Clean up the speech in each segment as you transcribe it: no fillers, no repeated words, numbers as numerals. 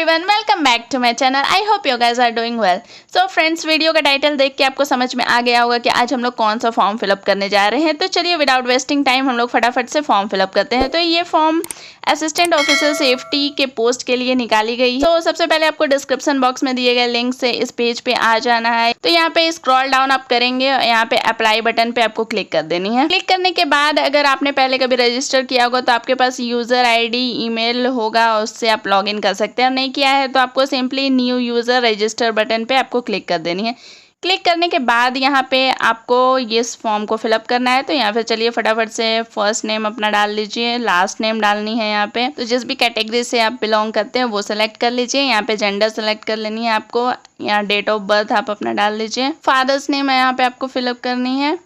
Everyone, welcome back to my channel. I hope you guys are doing well. So friends, video का title देख के आपको समझ में आ गया होगा कि आज हम लोग कौन सा फॉर्म फिलअप करने जा रहे हैं। तो चलिए विदाउट वेस्टिंग टाइम हम लोग फटाफट से फॉर्म फिलअप करते हैं। तो ये फॉर्म असिस्टेंट ऑफिसर सेफ्टी के पोस्ट के लिए निकाली गई है। तो सबसे पहले आपको डिस्क्रिप्शन बॉक्स में दिए गए लिंक से इस पेज पे आ जाना है। तो यहाँ पे स्क्रॉल डाउन आप करेंगे, यहाँ पे अप्लाई बटन पे आपको क्लिक कर देनी है। क्लिक करने के बाद अगर आपने पहले कभी रजिस्टर किया होगा तो आपके पास यूजर आईडी ईमेल होगा, उससे आप लॉगिन कर सकते हैं। और नहीं किया है तो आपको simply new user register button पे आपको क्लिक कर देनी है। क्लिक करने के बाद यहाँ पे आपको इस फॉर्म को फिलअप करना है। तो यहाँ पे चलिए फटाफट से फर्स्ट नेम अपना डाल लीजिए, लास्ट नेम डालनी है यहाँ पे। तो जिस भी कैटेगरी से आप बिलोंग करते हैं वो सेलेक्ट कर लीजिए। यहाँ पे जेंडर सेलेक्ट कर लेनी है आपको। यहाँ डेट ऑफ बर्थ आप अपना डाल लीजिए। फादर्स नेम यहाँ पे आपको फिलअप करनी है।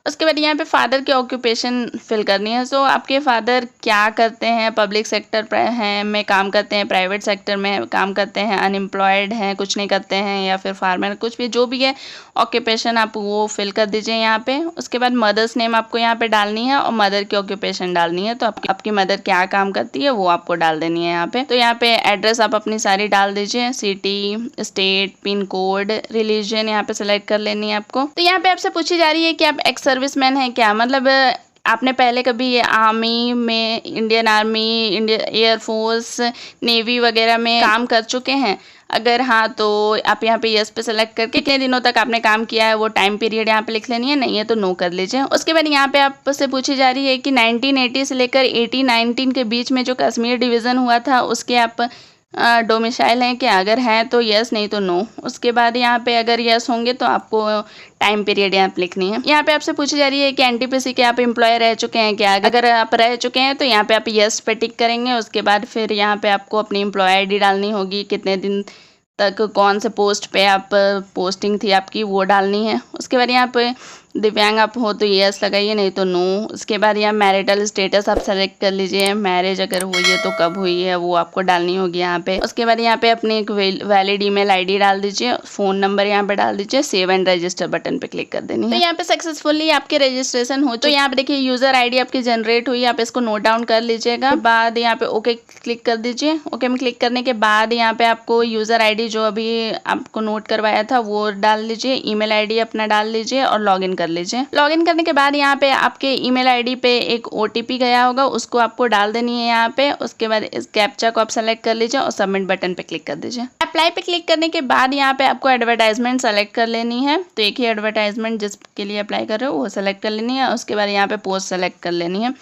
उसके बाद यहाँ पे फादर की ऑक्यूपेशन फिल करनी है। सो आपके फादर क्या करते हैं, पब्लिक सेक्टर में काम करते हैं, प्राइवेट सेक्टर में काम करते हैं, अनएम्प्लॉयड हैं, कुछ नहीं करते हैं, या फिर फार्मर, कुछ भी जो भी है ऑक्यूपेशन आप वो फिल कर दीजिए यहाँ पे। उसके बाद मदर्स नेम आपको यहाँ पे डालनी है और मदर की ऑक्यूपेशन डालनी है। तो आपकी मदर क्या काम करती है वो आपको डाल देनी है यहाँ पे। तो यहाँ पे एड्रेस आप अपनी सारी डाल दीजिए, city, state, pin code, religion यहाँ पे सेलेक्ट कर लेनी है आपको। तो यहाँ पे आपसे पूछी जा रही है कि आप एक्स सर्विसमैन है क्या, मतलब आपने पहले कभी आर्मी में, Indian army, Indian air force, navy वगैरह में काम कर चुके हैं। अगर हाँ तो आप यहाँ पे यस पे सेलेक्ट करके कितने दिनों तक आपने काम किया है वो टाइम पीरियड यहाँ पे लिख लेनी है, नहीं है तो नो कर लीजिए। उसके बाद यहाँ पे आपसे पूछी जा रही है कि 1980 से लेकर 1819 के बीच में जो कश्मीर डिवीज़न हुआ था उसके आप डोमिसाइल हैं क्या, अगर हैं तो यस, नहीं तो नो। उसके बाद यहाँ पे अगर यस होंगे तो आपको टाइम पीरियड यहाँ पे लिखनी है। यहाँ पे आपसे पूछी जा रही है कि एनटीपीसी के आप एम्प्लॉय रह चुके हैं क्या, अगर आप रह चुके हैं तो यहाँ पे आप यस पे टिक करेंगे। उसके बाद फिर यहाँ पे आपको अपनी एम्प्लॉय आईडी डालनी होगी, कितने दिन तक कौन से पोस्ट पे आप पोस्टिंग थी आपकी वो डालनी है। उसके बाद यहाँ पे दिव्यांग आप हो तो यस लगाइए, नहीं तो नो। उसके बाद यहाँ मैरिटल स्टेटस आप सेलेक्ट कर लीजिए, मैरिज अगर हुई है तो कब हुई है वो आपको डालनी होगी यहाँ पे। उसके बाद यहाँ पे अपनी एक वैलिड ईमेल आईडी डाल दीजिए, फ़ोन नंबर यहाँ पे डाल दीजिए, सेव एंड रजिस्टर बटन पे क्लिक कर देनी है। तो यहाँ पे सक्सेसफुली आपके रजिस्ट्रेशन हो। तो यहाँ पे देखिए यूजर आईडी आपकी जनरेट हुई, आप इसको नोट डाउन कर लीजिएगा। बाद यहाँ पे ओके क्लिक कर दीजिए। ओके में क्लिक करने के बाद यहाँ पे आपको यूजर आईडी जो अभी आपको नोट करवाया था वो डाल लीजिए, ईमेल आईडी अपना डाल लीजिए और लॉगिन कर लीजिए। लॉगिन करने के बाद यहाँ पे आपके ईमेल आईडी पे एक ओटीपी गया होगा, उसको आपको डाल देनी है यहाँ पे। उसके बाद इस कैप्चा को आप सेलेक्ट कर लीजिए और सबमिट बटन पे क्लिक कर दीजिए। अप्लाई पे क्लिक करने के बाद यहाँ पे आपको एडवर्टाइजमेंट सेलेक्ट कर लेनी है। तो एक ही एडवर्टाइजमेंट जिसके लिए अप्लाई कर रहे हो वो सेलेक्ट कर लेनी है। उसके बाद यहाँ पे पोस्ट सेलेक्ट कर लेनी है।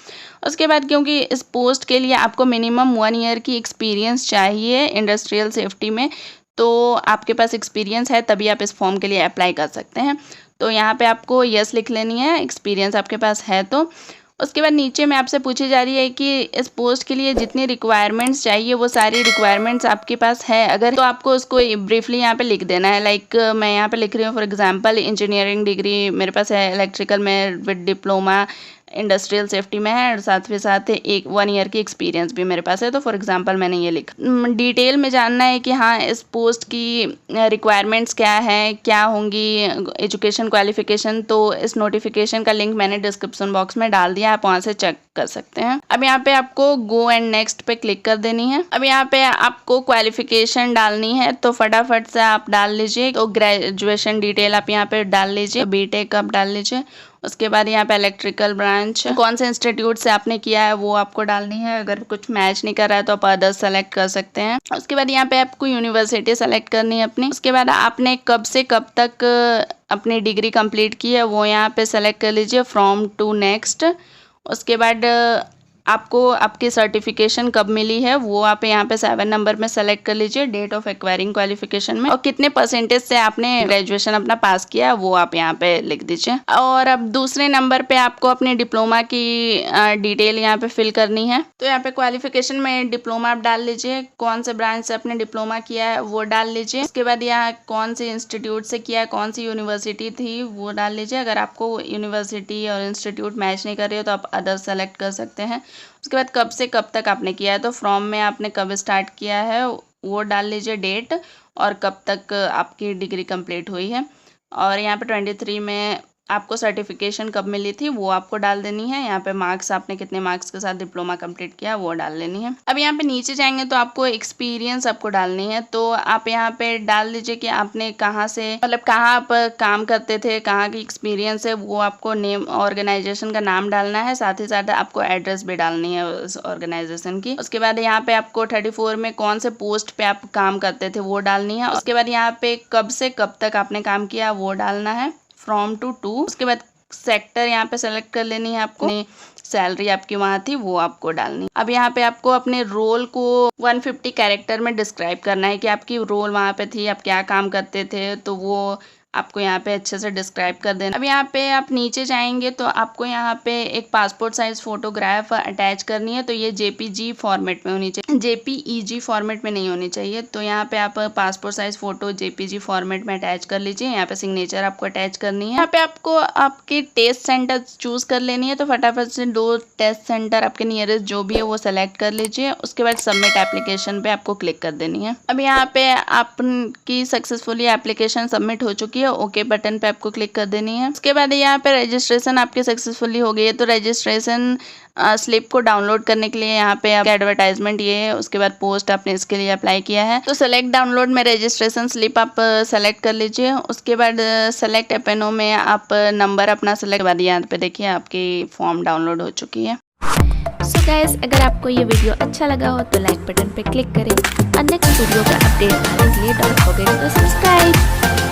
उसके बाद क्योंकि इस पोस्ट के लिए आपको मिनिमम 1 ईयर की एक्सपीरियंस चाहिए इंडस्ट्रियल सेफ्टी में, तो आपके पास एक्सपीरियंस है तभी आप इस फॉर्म के लिए अप्लाई कर सकते हैं। तो यहाँ पे आपको यस लिख लेनी है, एक्सपीरियंस आपके पास है तो। उसके बाद नीचे में आपसे पूछी जा रही है कि इस पोस्ट के लिए जितनी रिक्वायरमेंट्स चाहिए वो सारी रिक्वायरमेंट्स आपके पास है अगर, तो आपको उसको ब्रीफली यहाँ पे लिख देना है। लाइक मैं यहाँ पे लिख रही हूँ फॉर एग्जांपल इंजीनियरिंग डिग्री मेरे पास है, इलेक्ट्रिकल में विद डिप्लोमा इंडस्ट्रियल सेफ्टी में है, और साथ ही साथ 1 ईयर की एक्सपीरियंस भी मेरे पास है। तो फॉर एग्जांपल मैंने ये लिखा। डिटेल में जानना है कि हाँ इस पोस्ट की रिक्वायरमेंट्स क्या है, क्या होंगी, एजुकेशन क्वालिफिकेशन, तो इस नोटिफिकेशन का लिंक मैंने डिस्क्रिप्शन बॉक्स में डाल दिया, आप वहाँ से चेक कर सकते हैं। अब यहाँ पे आपको गो एंड नेक्स्ट पे क्लिक कर देनी है। अब यहाँ पे आपको क्वालिफिकेशन डालनी है तो फटाफट से आप डाल लीजिए। तो ग्रेजुएशन डिटेल आप यहाँ पे डाल लीजिए, बीटेक आप डाल लीजिए। उसके बाद यहाँ पे इलेक्ट्रिकल ब्रांच कौन से इंस्टीट्यूट से आपने किया है वो आपको डालनी है। अगर कुछ मैच नहीं कर रहा है तो आप अदर्स सेलेक्ट कर सकते हैं। उसके बाद यहाँ पे आपको यूनिवर्सिटी सेलेक्ट करनी है अपनी। उसके बाद आपने कब से कब तक अपनी डिग्री कंप्लीट की है वो यहाँ पे सेलेक्ट कर लीजिए, फ्रॉम टू नेक्स्ट। उसके बाद आपको आपकी सर्टिफिकेशन कब मिली है वो आप यहाँ पे 7 नंबर में सेलेक्ट कर लीजिए, डेट ऑफ एक्वायरिंग क्वालिफिकेशन में, और कितने परसेंटेज से आपने ग्रेजुएशन अपना पास किया वो आप यहाँ पे लिख दीजिए। और अब दूसरे नंबर पे आपको अपने डिप्लोमा की डिटेल यहाँ पे फिल करनी है। तो यहाँ पे क्वालिफिकेशन में डिप्लोमा आप डाल लीजिए, कौन से ब्रांच से आपने डिप्लोमा किया है वो डाल लीजिए। उसके बाद यहाँ कौन से इंस्टीट्यूट से किया है, कौन सी यूनिवर्सिटी थी वो डाल लीजिए। अगर आपको यूनिवर्सिटी और इंस्टीट्यूट मैच नहीं कर रही हो तो आप अदर सेलेक्ट कर सकते हैं। उसके बाद कब से कब तक आपने किया है, तो फ्रॉम में आपने कब स्टार्ट किया है वो डाल लीजिए डेट, और कब तक आपकी डिग्री कंप्लीट हुई है। और यहाँ पे 23 में आपको सर्टिफिकेशन कब मिली थी वो आपको डाल देनी है। यहाँ पे मार्क्स, आपने कितने मार्क्स के साथ डिप्लोमा कंप्लीट किया वो डाल लेनी है। अब यहाँ पे नीचे जाएंगे तो आपको एक्सपीरियंस आपको डालनी है। तो आप यहाँ पे डाल दीजिए कि आपने कहाँ से, मतलब कहाँ आप काम करते थे, कहाँ की एक्सपीरियंस है, वो आपको नेम, ऑर्गेनाइजेशन का नाम डालना है। साथ ही साथ आपको एड्रेस भी डालनी है उस ऑर्गेनाइजेशन की। उसके बाद यहाँ पे आपको 34 में कौन से पोस्ट पे आप काम करते थे वो डालनी है। उसके बाद यहाँ पे कब से कब तक आपने काम किया वो डालना है, फ्रॉम टू। उसके बाद सेक्टर यहाँ पे सेलेक्ट कर लेनी है आपको, सैलरी आपकी वहाँ थी वो आपको डालनी। अब यहाँ पे आपको अपने रोल को 150 कैरेक्टर में डिस्क्राइब करना है कि आपकी रोल वहाँ पे थी, आप क्या काम करते थे, तो वो आपको यहाँ पे अच्छे से डिस्क्राइब कर देना। अब यहाँ पे आप नीचे जाएंगे तो आपको यहाँ पे एक पासपोर्ट साइज फोटोग्राफ अटैच करनी है। तो ये जेपीजी फॉर्मेट में होनी चाहिए, जेपीईजी फॉर्मेट में नहीं होनी चाहिए। तो यहाँ पे आप passport size photo JPG format में अटैच कर लीजिए। यहाँ पे सिग्नेचर आपको अटैच करनी है। यहाँ पे आपको आपकी टेस्ट सेंटर चूज कर लेनी है। तो फटाफट से 2 टेस्ट सेंटर आपके नियरेस्ट जो भी है वो सेलेक्ट कर लीजिए। उसके बाद सबमिट एप्लीकेशन पे आपको क्लिक कर देनी है। अब यहाँ पे आपकी सक्सेसफुली एप्लीकेशन सबमिट हो चुकी है। ओके बटन पे आपको क्लिक कर देनी है। उसके बाद यहाँ पे रजिस्ट्रेशन आपकी सक्सेसफुली हो गई है। तो रजिस्ट्रेशन स्लिप को डाउनलोड करने के लिए यहाँ पे आपका एडवर्टाइजमेंट ये है। उसके बाद पोस्ट आपने इसके लिए अप्लाई किया है। तो सेलेक्ट डाउनलोड में रजिस्ट्रेशन स्लिप आप सेलेक्ट कर लीजिए। उसके बाद सेलेक्ट एपेनो में आप नंबर अपना सेलेक्ट, बाद यहाँ पे देखिए आपकी फॉर्म डाउनलोड हो चुकी है। सो गाइस, अगर आपको ये वीडियो अच्छा लगा हो तो लाइक बटन पे क्लिक करें और नेक्स्ट वीडियो का अपडेट पाने के लिए डोंट फॉरगेट टू सब्सक्राइब।